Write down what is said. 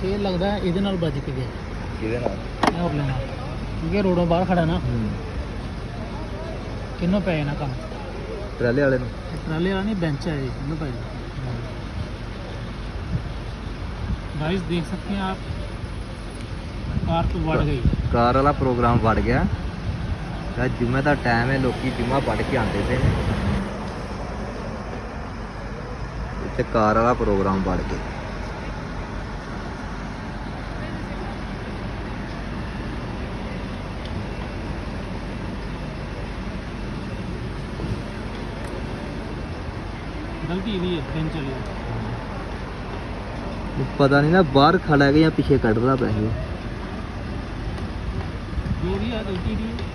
ਇਹ ਲੱਗਦਾ ਇਹਦੇ ਨਾਲ ਵੱਜ ਕੇ ਗਿਆ। ਕਿਹਦੇ ਨਾਲ? ਇਹ ਹੋਰ ਲੈਣਾ ਕਿਉਂਕਿ ਰੋਡੋਂ ਬਾਹਰ ਖੜਾ ਨਾ। ਕਿੰਨੋਂ ਪੈ ਜਾਣਾ ਕੰਮ ਟਰਾਲੇ ਵਾਲੇ ਨੂੰ। ਟਰਾਲੇ वाला नहीं बेंच है ये किन्नों पै जाना। गाइस देख सकते हैं आप कार तो बढ़ गई। ਕਾਰ ਵਾਲਾ ਪ੍ਰੋਗਰਾਮ ਵੜ ਗਿਆ। ਤਾਂ ਜੁਮੇ ਦਾ ਟਾਈਮ ਹੈ, ਲੋਕੀ ਜੁਮਾ ਪੜ੍ਹ ਕੇ ਆਉਂਦੇ ਪਏ ਨੇ। ਇੱਥੇ ਕਾਰ ਵਾਲਾ ਪ੍ਰੋਗਰਾਮ ਵੜ ਗਿਆ। गलती नहीं है ट्रेन चली ਪਤਾ ਨਹੀਂ ਨਾ ਬਾਹਰ ਖੜਾ ਹੈ ਜਾਂ ਪਿੱਛੇ ਕੱਢਦਾ ਪਿਆ ਸੀ। जो भी है गलती नहीं है।